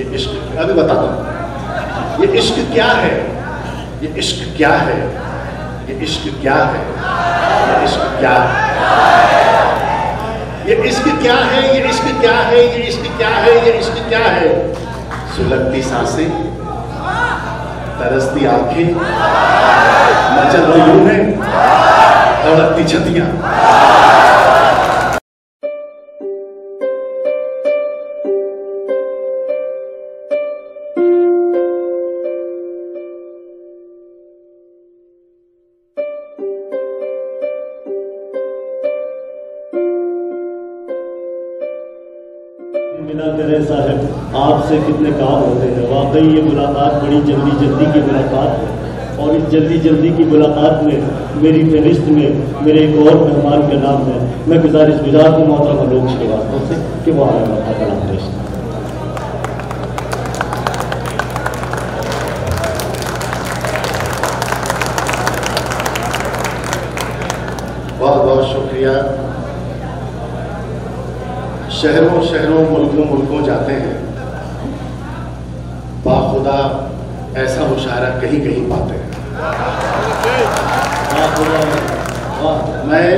ये इश्क अभी बताता हूँ। ये इश्क क्या है, ये इश्क क्या है, ये इश्क क्या है, ये इश्क क्या है, ये इश्क क्या है, ये इश्क क्या है, ये इश्क क्या है, ये इश्क क्या है। सुलगती सांसें, तरसती आंखें, मचल रही है तड़पती छतियां। बिना करे साहब आपसे कितने काम होते हैं। वाकई ये मुलाकात बड़ी जल्दी जल्दी की मुलाकात है और इस जल्दी जल्दी की मुलाकात में मेरी फहरिस्त में मेरे एक और मेहमान का नाम है। मैं गुजारिश हूँ मोहतरम लोग श्रीवास्तव से कि वो आगे कलाम पेश करें। बहुत बहुत शुक्रिया। शहरों शहरों मुल्कों मुल्कों जाते हैं, बाखुदा ऐसा मुशायरा कहीं कहीं पाते हैं। मैं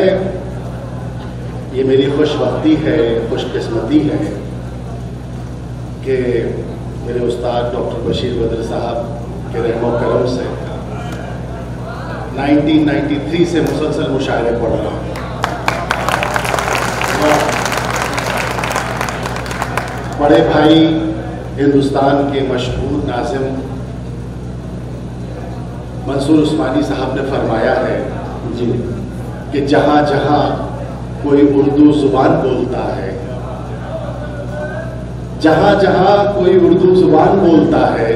ये मेरी खुशबख्ती है, खुशकिस्मती है कि मेरे उस्ताद डॉक्टर बशीर बद्र साहब के रहमो करम से 1993 से मुसलसल मुशायरे पढ़ रहा हूँ। बड़े भाई हिंदुस्तान के मशहूर नाज़िम मंसूर उस्मानी साहब ने फरमाया है जी कि जहाँ जहाँ कोई उर्दू ज़ुबान बोलता है, जहाँ जहाँ कोई उर्दू ज़ुबान बोलता है,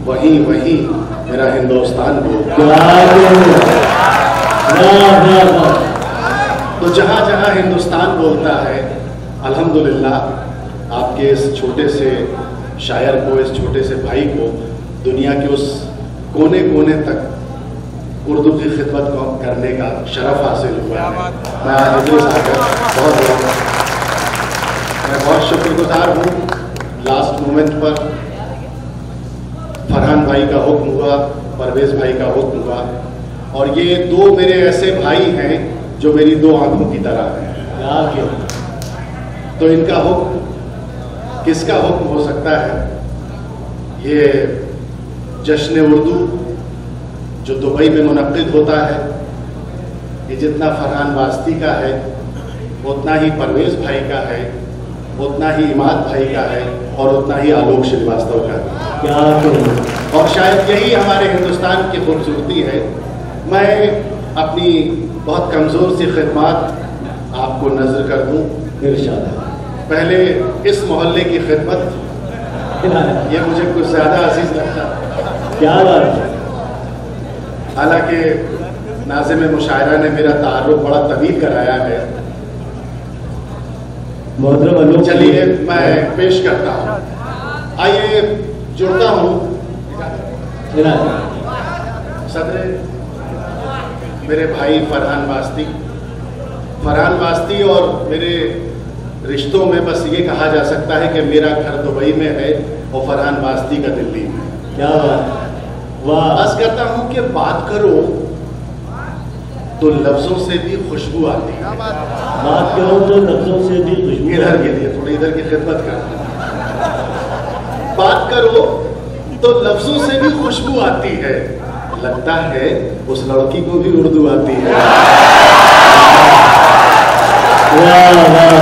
वहीं वहीं मेरा हिंदुस्तान बोलता है। तो जहाँ जहाँ हिंदुस्तान बोलता है, अल्हम्दुलिल्लाह आपके इस छोटे से शायर को, इस छोटे से भाई को दुनिया के उस कोने कोने तक उर्दू की खिदमत करने का शरफ हासिल हुआ है। मैं बहुत शुक्रगुजार हूँ। लास्ट मोमेंट पर फरहान भाई का हुक्म हुआ, परवेज भाई का हुक्म हुआ, और ये दो मेरे ऐसे भाई हैं जो मेरी दो आंखों की तरह हैं। तो इनका हुक्म, किसका हुक्म हो सकता है? ये जश्न उर्दू जो दुबई में मुनक्किद होता है, ये जितना फरहान वास्ती का है, उतना ही परवेज भाई का है, उतना ही इमाद भाई का है, और उतना ही आलोक श्रीवास्तव का है। और शायद यही हमारे हिंदुस्तान की खूबसूरती है। मैं अपनी बहुत कमज़ोर सी खिदमत आपको नज़र कर दूँ। इरशाद। पहले इस मोहल्ले की खिदमत, ये मुझे कुछ ज़्यादा अजीज लगता है। क्या बात है। हालांकि नाज़िम मुशायरा ने मेरा तारुफ बड़ा तवील कराया है। चलिए मैं पेश करता हूँ। आइए जुड़ता हूँ सदर मेरे भाई फरहान वास्ती और मेरे रिश्तों में बस ये कहा जा सकता है कि मेरा घर दुबई में है और फरहान वास्ती का दिल्ली में। क्या बात। वाह। बस कहता हूँ कि बात करो तो लफ्जों से भी खुशबू आती है। बात करो तो लफ्जों से भी खुशबू। इधर के लिए थोड़ी इधर की खिदमत कर। बात करो तो लफ्जों से भी खुशबू आती है, लगता है उस लड़की को भी उर्दू आती है। वाह वाह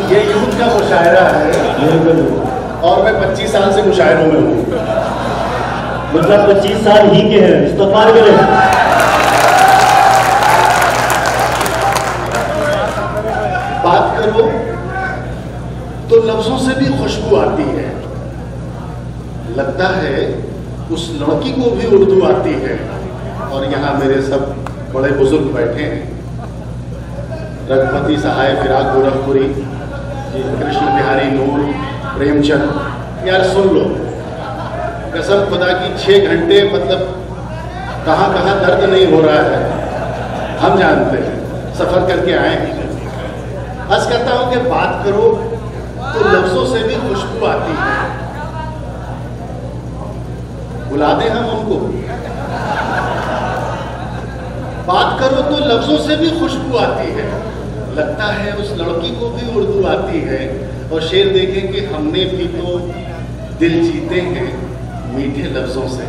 ये यूथ का मुशायरा है और मैं 25 साल से मुशायरों में हूँ। मतलब 25 साल ही के हैं, इस्तफार करें। बात करो तो लफ्जों से भी खुशबू आती है, लगता है उस लड़की को भी उर्दू आती है। और यहाँ मेरे सब बड़े बुजुर्ग बैठे हैं, रघुपति सहाय फिराक गोरखपुरी, कृष्ण बिहारी नूर, प्रेमचंद। यार सुन लो, कसम खुदा की 6 घंटे मतलब कहाँ कहाँ दर्द नहीं हो रहा है हम जानते हैं, सफर करके आए हैं। अर्ज करता हूं कि बात करो तो लफ्जों से भी खुशबू आती है। बुला दें हम उनको। बात करो तो लफ्जों से भी खुशबू आती है, लगता है उस लड़की को भी उर्दू आती है। और शेर देखें कि हमने भी तो दिल जीते हैं मीठे लफ्जों से।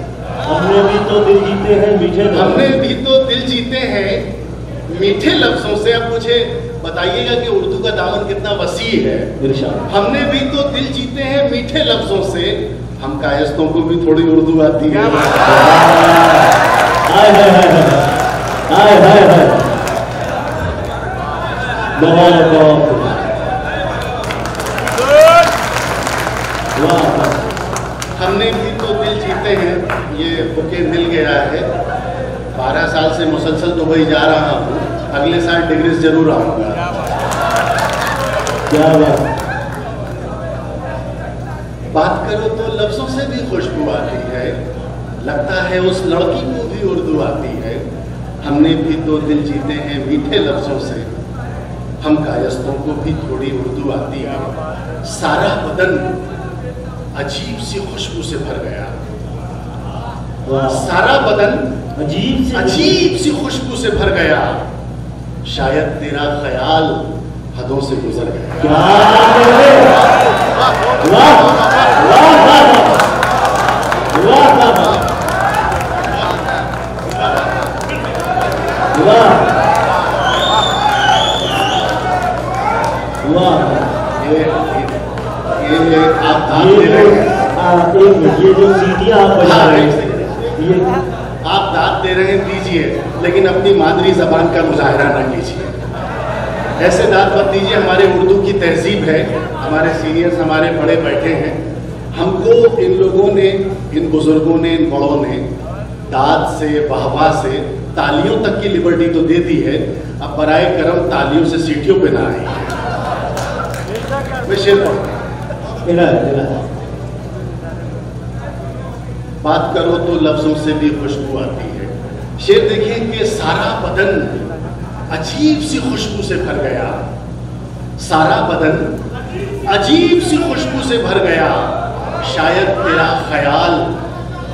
हमने भी तो दिल जीते हैं मीठे लफ्जों से। हमने भी तो दिल जीते हैं मीठे लफ्जों से। अब मुझे बताइएगा कि उर्दू का दामन कितना वसी है। हमने भी तो दिल जीते हैं मीठे लफ्जों से, हम कायस्तों को भी थोड़ी उर्दू आती है। हाय हाय हाय हाय हाय। हमने भी तो दिल जीते हैं, ये बुके मिल गया है। 12 साल से मुसलसल दुबई जा रहा हूँ, अगले साल डिग्रीज जरूर आऊंगा। क्या बात। बात करो तो लफ्जों से भी खुशबू आती है, लगता है उस लड़की को भी उर्दू आती है। हमने भी तो दिल जीते हैं मीठे लफ्जों से, हम कायस्तों को भी थोड़ी उर्दू आती है। सारा बदन अजीब सी खुशबू से भर गया। सारा बदन अजीब सी खुशबू से भर गया, शायद तेरा ख्याल हदों से गुजर गया। क्या वाह वाह वाह वाह। ये आप दाद दे रहे हैं, ये जो सीटियां आप बजा रहे हैं, ये आप दाद दे रहे हैं दीजिए, लेकिन अपनी मादरी जबान का मुजाहरा ना कीजिए। ऐसे दाद मत दीजिए। हमारे उर्दू की तहजीब है, हमारे सीनियर्स हमारे बड़े बैठे हैं, हमको इन लोगों ने, इन बुजुर्गों ने, इन बड़ों ने दाद से, वाहवाह से, तालियों तक की लिबर्टी तो दे दी है। अब बराए करम तालियों से सीटियों पे ना आई है। मैं शेर पढ़ता हूं। बात करो तो लफ्जों से भी खुशबू आती है। शेर देखिए कि सारा बदन अजीब सी खुशबू से भर गया। सारा बदन अजीब सी खुशबू से भर गया, शायद तेरा ख्याल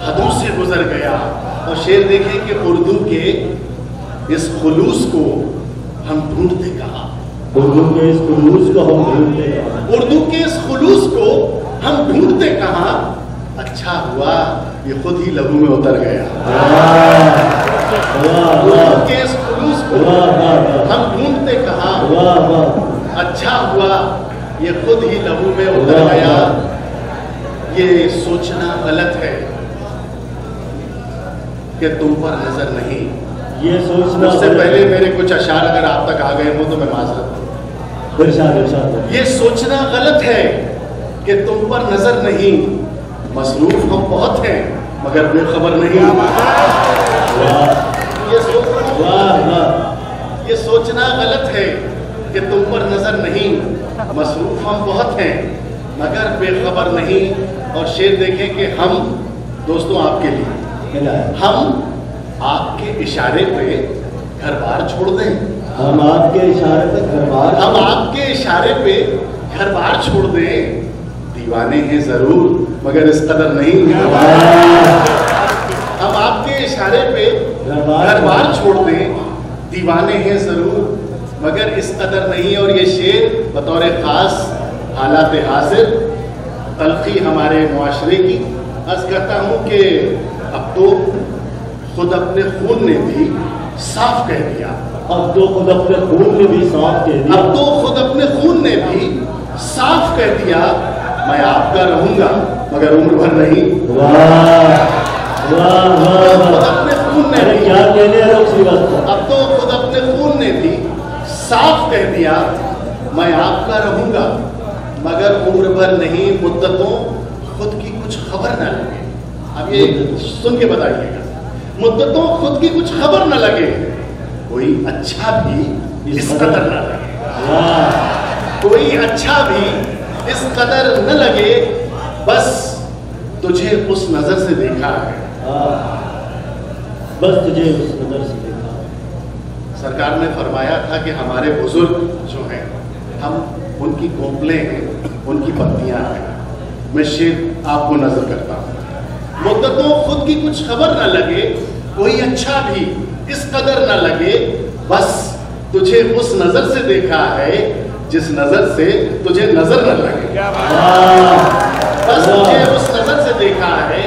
हदों से गुजर गया। और शेर देखिए कि उर्दू के इस खुलूस को हम ढूंढते कहाँ। उर्दू के इस खुलूस को हम ढूंढते कहाँ। उर्दू के इस खुलूस को हम ढूंढते कहाँ। अच्छा हुआ ये खुद ही लहू में उतर गया। उर्दू के इस खुलूस को हम ढूंढते कहाँ। अच्छा हुआ ये खुद ही लहू में उतर गया। ये सोचना गलत है कि तुम पर नजर नहीं। ये सोचना, उससे पहले मेरे कुछ अशार अगर आप तक आ गए हो तो मैं माजरत हूं। ये सोचना गलत है कि तुम पर नजर नहीं। मसरूफ हम बहुत हैं मगर बेखबर नहीं। ये सोचना गलत है कि तुम पर नजर नहीं। मसरूफ हम बहुत हैं मगर बेखबर नहीं। और शेर देखें कि हम, दोस्तों आपके लिए, हम आपके इशारे पे घर बार छोड़ दें। हम आपके इशारे पे घर बार, हम आपके इशारे पे घर बार छोड़ दें। दीवाने हैं जरूर मगर इस कदर नहीं। हम आपके इशारे पे घर बार छोड़ दें। दीवाने हैं जरूर मगर इस कदर नहीं। और ये शेर बतौर खास हालात हाजिर तलखी हमारे मुआशरे की अर्ज करता हूँ कि अब तो खुद अपने खून ने भी साफ कह दिया। अब तो खुद अपने खून ने भी साफ कह दिया। अब तो खुद अपने खून ने भी साफ कह दिया, मैं आपका रहूंगा मगर उम्र भर नहीं। खुद अपने खून ने भी, क्या कहने हैं, अब तो खुद अपने खून ने भी साफ कह दिया, मैं आपका रहूंगा मगर उम्र भर नहीं। मुद्दतों खुद की कुछ खबर न लगे। अब ये सुन के बताइएगा, मुद्दतों खुद की कुछ खबर न लगे, कोई अच्छा भी इस कदर न लगे। कोई अच्छा भी इस कदर न लगे, बस तुझे उस नजर से देखा है। बस तुझे उस नजर से देखा। सरकार ने फरमाया था कि हमारे बुजुर्ग जो हैं हम उनकी कोपले हैं, उनकी पत्तियां हैं। मैं शेर आपको नजर करता हूँ। मुद्दतों खुद की कुछ खबर न लगे, कोई अच्छा भी इस कदर न लगे, बस तुझे उस नजर से देखा है जिस नजर से तुझे नजर न लगे। बस तुझे उस नजर से देखा है,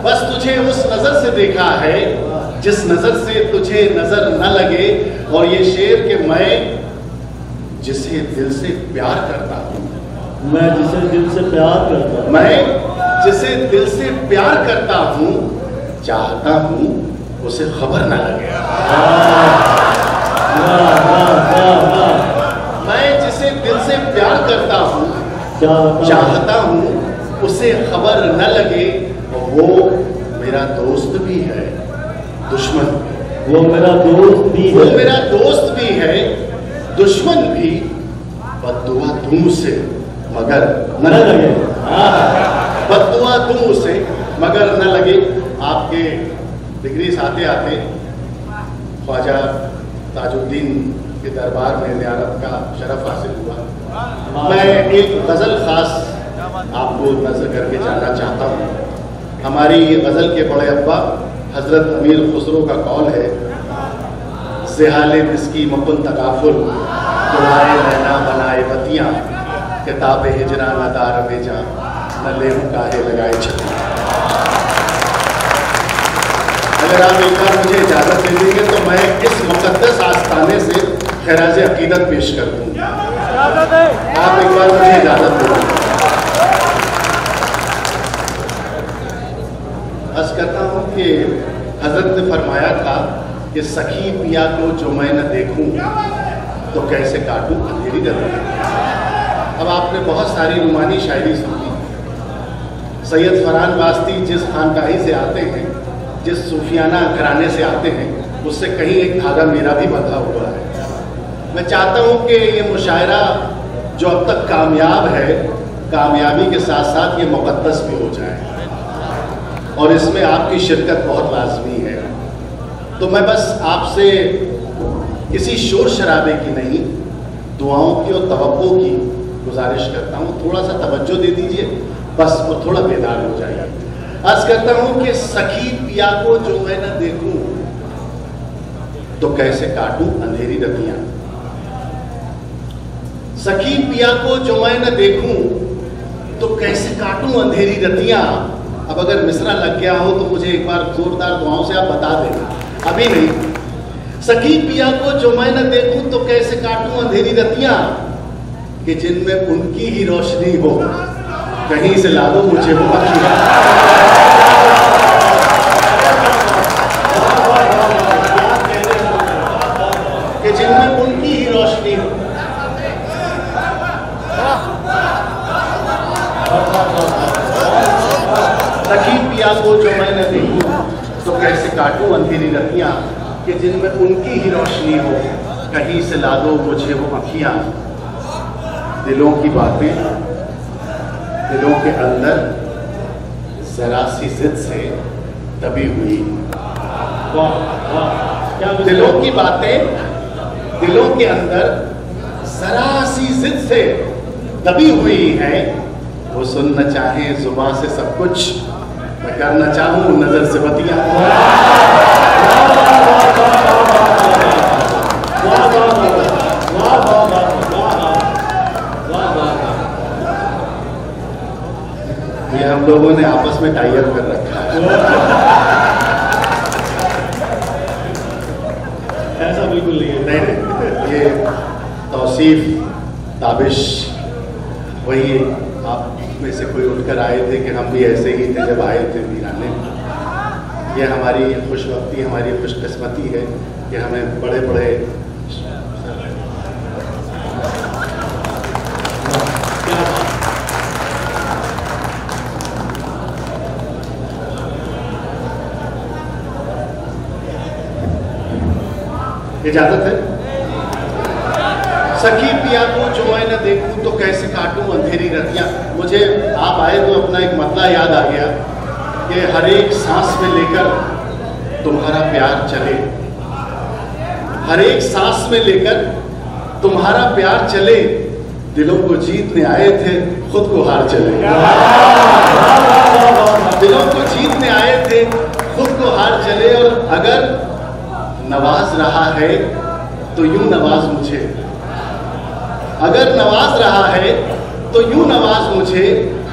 बस तुझे उस नजर से देखा है जिस नजर से तुझे नजर न लगे। और ये शेर के मैं जिसे दिल से प्यार करता हूँ, मैं जिसे दिल से प्यार करता हूँ, मैं जिसे दिल से प्यार करता हूँ, चाहता हूँ उसे खबर न लगे। मैं जिसे दिल से प्यार करता हूँ, चाहता हूँ उसे खबर न लगे। वो मेरा दोस्त भी है, दुश्मन भी। वो मेरा दोस्त भी है, वो मेरा दोस्त भी है, दुश्मन भी। बद्दुआ दूं उसे मगर न लगे, बद्दुआ दूं उसे मगर न लगे। आपके डिग्री आते आते ख्वाजा ताजुद्दीन के दरबार में ज़ियारत का शरफ हासिल हुआ। मैं एक गज़ल खास आपको नजर करके जाना चाहता हूँ। हमारी गज़ल के बड़े अब्बा हजरत अमीर खुसरो का कौल है, ज़ेहाले मिस्की मकुन तकाफुल दुआए नैना बनाए बतियाँ, किताब हिजरा न दार में जा न लेहू काहे लगाए छतियाँ। अगर आप एक बार मुझे इजाज़त दे देंगे तो मैं इस मुक़द्दस आस्ताने से खैराज अकीदत पेश कर दूँगा। आप एक बार मुझे इजाज़त दे देंगे। अर्ज़ करता हूँ कि हज़रत ने फरमाया था कि सखी पिया को जो मैं न देखूं तो कैसे काटूं अंधेरी रतियां। अब आपने बहुत सारी रुमानी शायरी सुनी। सैयद फरहान वास्ती जिस खानकाही से आते हैं, जिस सूफियाना घराने से आते हैं, उससे कहीं एक धागा मेरा भी बंधा हुआ है। मैं चाहता हूँ कि ये मुशायरा जो अब तक कामयाब है, कामयाबी के साथ साथ ये मुक़द्दस भी हो जाए और इसमें आपकी शिरकत बहुत लाजमी है। तो मैं बस आपसे किसी शोर शराबे की नहीं, दुआओं की और तवक्को की गुजारिश करता हूँ। थोड़ा सा तवज्जो दे दीजिए बस, और थोड़ा बेदार हो जाइए। अर्ज़ करता हूँ कि सखी पिया को जो मैं न देखूं तो कैसे काटूं अंधेरी रतियां। सखी पिया को जो मैं न देखूं तो कैसे काटूं अंधेरी रतियां। अब अगर मिसरा लग गया हो तो मुझे एक बार जोरदार दुआओं से आप बता देना, अभी नहीं। सखी पिया को जो मैं न देखूं तो कैसे काटूं अंधेरी रतियां, कि जिनमें उनकी ही रोशनी हो, कहीं से ला दो मुझे वो अखियां। कि जिनमें उनकी ही रोशनी हो। सखी पिया को जो मैं न देखूं तो कैसे काटूं अंधेरी रतियां, कि जिनमें उनकी ही रोशनी हो, कहीं से ला दो मुझे वो अखियां। दिलों की बातें दिलों के अंदर जरा सी जिद से दबी हुई। दिलों की बातें दिलों के अंदर जरा सी जिद से दबी हुई है। वो सुनना चाहे जुबान से सब कुछ, मैं करना चाहूं नजर से बतिया। ये हम लोगों ने आपस में टाई अप कर रखा है। ऐसा बिल्कुल नहीं है। नहीं, ये तौसीफ ताबिश, वही आप में से कोई उठकर आए थे कि हम भी ऐसे ही थे जब आए थे वीराने। ये हमारी खुशवक्ती, हमारी खुशकिस्मती है कि हमें बड़े बड़े इजाजत है। सखी पिया को जो मैं न देखूं तो कैसे काटूं अंधेरी रतियां। मुझे आप आए तो अपना एक मतला याद आ गया कि हर एक सांस में लेकर तुम्हारा प्यार चले, हर एक सांस में लेकर तुम्हारा प्यार चले, दिलों को जीतने आए थे खुद को हार चले। दिलों को जीतने आए थे खुद को हार चले, और अगर नवाज रहा है तो यूं नवाज मुझे, अगर नवाज रहा है तो यूं नवाज मुझे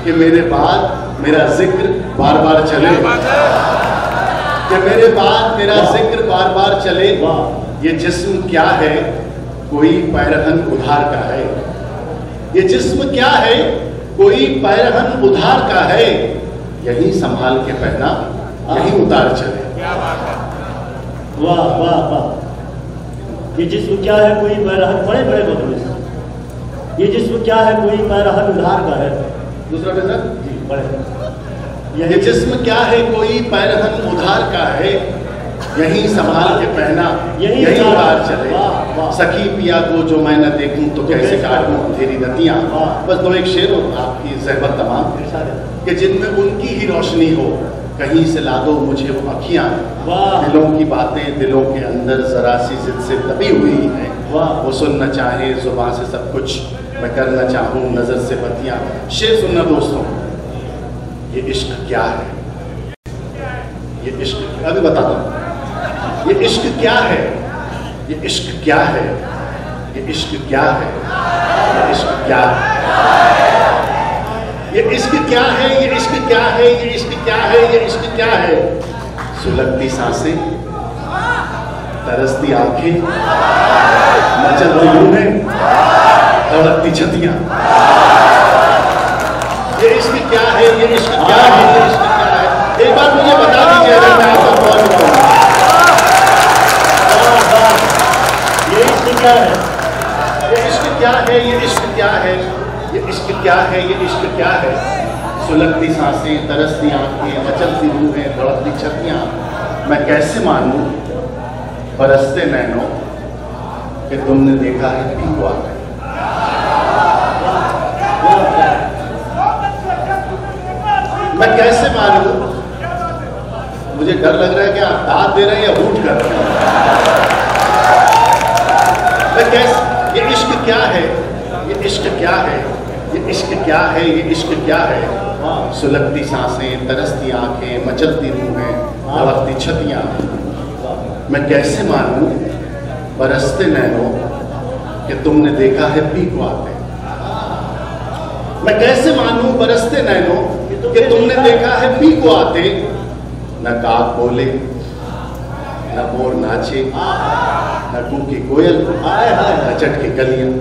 कि मेरे बाद मेरा जिक्र बार बार चले, कि मेरे बाद मेरा जिक्र बार बार चले। ये जिस्म क्या है कोई पैरहन उधार का है, ये जिस्म क्या है कोई पैरहन उधार का है, यही संभाल के पहना यही उतार चले। वाह वाह वाह। ये जिस्म क्या है कोई पैरहन, बड़े बड़े बदले। ये जिस्म क्या है कोई पैरहन उधार का है। दूसरा बेटा जी बड़े। ये जिस्म क्या है कोई पैरहन उधार का है, यही संभाल के पहना यही उतार चले। सखी पिया को जो मैं न देखूं तो कैसे काटूं तेरी रतियां। बस दो एक शेर हो आपकी ज़हमत तमाम कि जिनमें उनकी ही रोशनी हो, कहीं से ला दो मुझे वो अखियां। दिलों की बातें दिलों के अंदर जरा सी जिद से दबी हुई हैं, वो सुनना चाहे जुबान से सब कुछ, मैं करना चाहूं नजर से बतियां। शेर सुनना दोस्तों, ये इश्क क्या है, ये इश्क अभी बताता हूं। ये इश्क क्या है, ये इश्क क्या है, ये इश्क क्या है, ये इश्क क्या है, ये इश्क क्या है, ये इश्क क्या है, ये इश्क क्या है, ये इश्क क्या है। सुलगती सांसें, तरसती आंखें, मचलती रूहें, धड़कती छतियां। ये इश्क क्या है, ये इश्क क्या है, ये इश्क क्या है। एक बार मुझे बता दीजिए अगर मैं आपका कौन बताऊं। ये इश्क क्या है, ये इश्क क्या है, ये इश्क क्या है, ये इश्क क्या है, ये इश्क क्या है। सुलगती सांसें, तरसती आंखें, मचलती रूहें, धड़कती छतियां, मैं कैसे मानूं बरसते नैनों कि तुमने देखा है पी को आकर। मैं कैसे मानूं, मुझे डर लग रहा है कि आप दाद दे रहे हैं या रूठ कर रहे हैं। मैं कैसे, ये इश्क क्या है, ये इश्क क्या है, ये इश्क क्या है, ये इश्क क्या है। सुलगती सांसें, तरसती आंखें, मचलती रूहें, धड़कती छतियां, मैं कैसे मानूं बरसते नैनों कि तुमने देखा है पी को आते। मैं कैसे मानूं बरसते नैनों कि तुमने देखा है पी को आते। न काक बोले, न मोर नाचे, न कूकी कोयल, न चटकी कलियां।